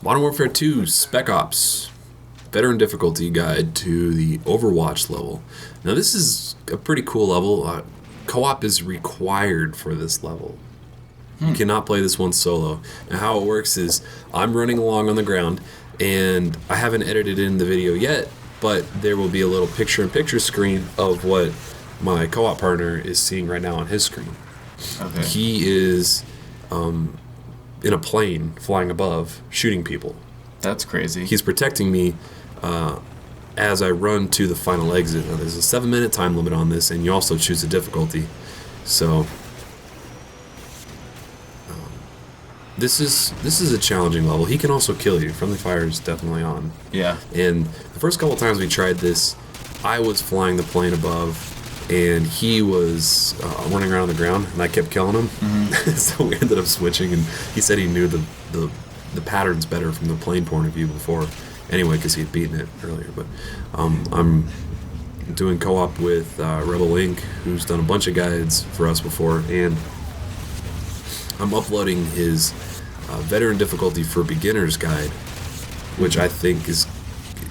Modern Warfare 2 Spec Ops Veteran Difficulty Guide to the Overwatch level. Now this is a pretty cool level. Co-op is required for this level. You cannot play this one solo. Now how it works is I'm running along on the ground and I haven't edited in the video yet, but there will be a little picture-in-picture screen of what my co-op partner is seeing right now on his screen. Okay. He is in a plane flying above, shooting people. That's crazy. He's protecting me as I run to the final exit. Now, there's a 7-minute time limit on this, and you also choose a difficulty. So this is a challenging level. He can also kill you. Friendly fire is definitely on. Yeah. And the first couple times we tried this, I was flying the plane above, and he was running around the ground, and I kept killing him. Mm-hmm. So we ended up switching, and he said he knew the patterns better from the plane point of view before, anyway, because he had beaten it earlier. But I'm doing co-op with Rebel Inc., who's done a bunch of guides for us before, and I'm uploading his Veteran Difficulty for Beginners guide, which I think is,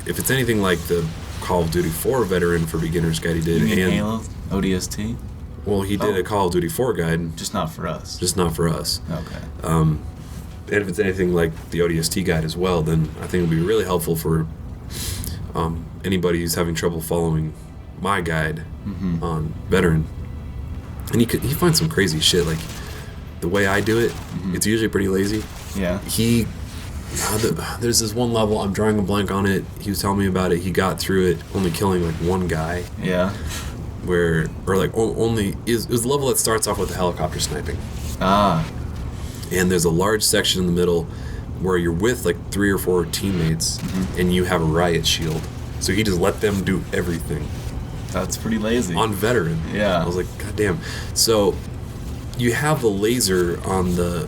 if it's anything like the Call of Duty 4 Veteran for Beginners guide he did. You mean and Halo? ODST? Well, he did a Call of Duty 4 guide. Just not for us. Just not for us. Okay. And if it's anything like the ODST guide as well, then I think it would be really helpful for anybody who's having trouble following my guide on Veteran. And he finds some crazy shit. Like, the way I do it, it's usually pretty lazy. Yeah. There's this one level, I'm drawing a blank on it. He was telling me about it. He got through it only killing like one guy. Yeah. It was the level that starts off with the helicopter sniping. Ah. And there's a large section in the middle where you're with like 3 or 4 teammates, and you have a riot shield. So he just let them do everything. That's pretty lazy. On Veteran. Yeah. I was like, God damn. So you have the laser on the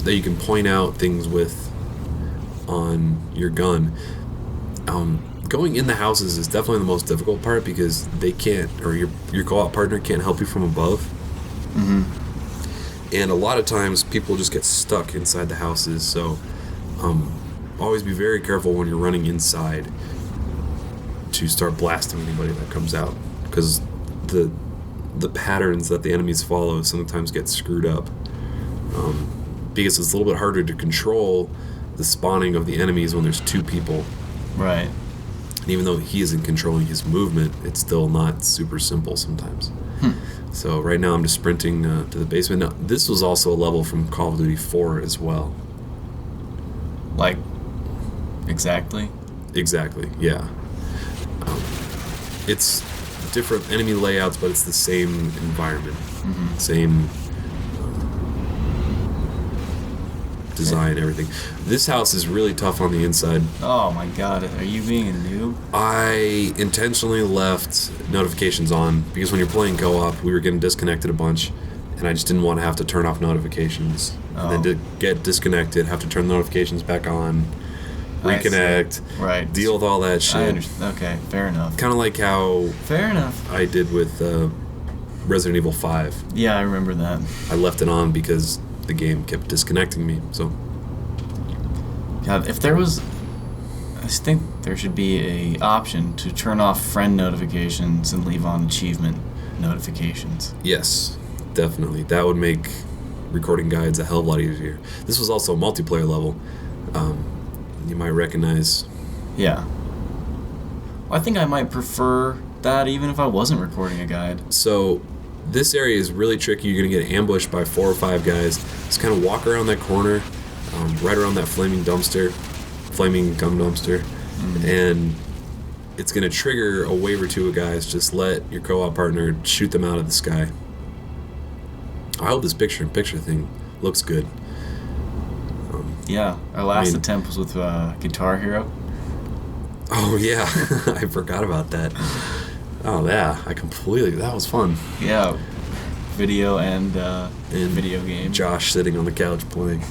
that you can point out things with on your gun. Going in the houses is definitely the most difficult part because they can't, or your co-op partner can't help you from above. And a lot of times people just get stuck inside the houses, so always be very careful when you're running inside to start blasting anybody that comes out, because the patterns that the enemies follow sometimes get screwed up, because it's a little bit harder to control the spawning of the enemies when there's 2 people. Right. And even though he isn't controlling his movement, it's still not super simple sometimes. So right now I'm just sprinting to the basement. Now, this was also a level from Call of Duty 4 as well. Like, exactly? Exactly, yeah. It's different enemy layouts, but it's the same environment. Same design, everything. This house is really tough on the inside. Oh my god, are you being a noob? I intentionally left notifications on because when you're playing co-op, we were getting disconnected a bunch, and I just didn't want to have to turn off notifications. And then to get disconnected, have to turn the notifications back on, reconnect, right, deal with all that shit. I understand. Okay, fair enough. Kind of like how Fair enough. I did with Resident Evil 5. Yeah, I remember that. I left it on because the game kept disconnecting me. So God, if there was, I think there should be a option to turn off friend notifications and leave on achievement notifications. yes, definitely. That would make recording guides a hell of a lot easier. This was also a multiplayer level. You might recognize. Yeah. Well, I think I might prefer that even if I wasn't recording a guide. So this area is really tricky. You're going to get ambushed by 4 or 5 guys. Just kind of walk around that corner, right around that flaming gum dumpster, and it's going to trigger a wave or 2 of guys. Just let your co-op partner shoot them out of the sky. I hope this picture-in-picture thing looks good. Yeah, our last attempt was with Guitar Hero. Oh yeah, I forgot about that. Oh yeah, that was fun. Yeah, video and video game. Josh sitting on the couch playing.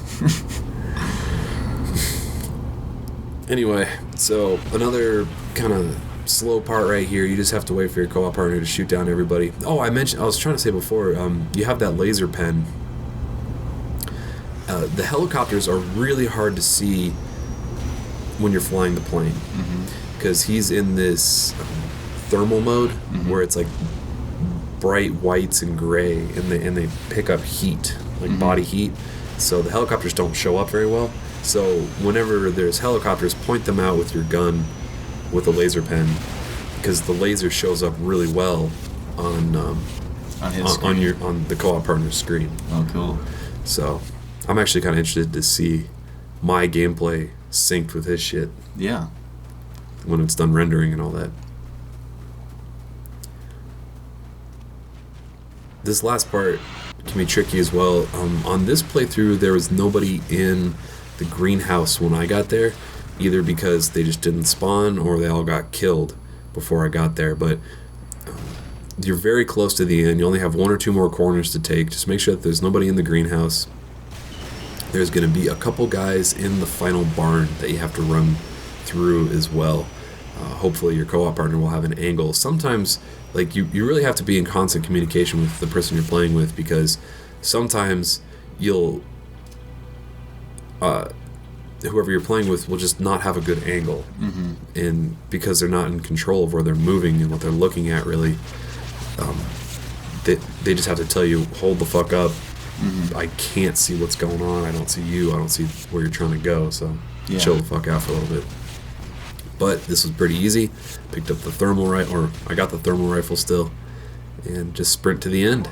Anyway, so another kind of slow part right here. You just have to wait for your co-op partner to shoot down everybody. Oh, I was trying to say before, you have that laser pen. The helicopters are really hard to see when you're flying the plane, because he's in this thermal mode where it's like bright whites and gray, and they pick up heat, like body heat. So the helicopters don't show up very well. So whenever there's helicopters, point them out with your gun with a laser pen, because the laser shows up really well on the co-op partner's screen. Oh, cool. So I'm actually kind of interested to see my gameplay synced with his shit. Yeah. When it's done rendering and all that. This last part can be tricky as well. On this playthrough, there was nobody in the greenhouse when I got there, either because they just didn't spawn or they all got killed before I got there. But you're very close to the end. You only have 1 or 2 more corners to take. Just make sure that there's nobody in the greenhouse. There's going to be a couple guys in the final barn that you have to run through as well. Hopefully your co-op partner will have an angle. Sometimes, like, you really have to be in constant communication with the person you're playing with, because sometimes you'll whoever you're playing with will just not have a good angle, and because they're not in control of where they're moving and what they're looking at, really, they just have to tell you, hold the fuck up. I can't see what's going on. I don't see you. I don't see where you're trying to go. So chill the fuck out for a little bit. But this was pretty easy. Picked up the thermal rifle, or I got the thermal rifle still, and just sprint to the end.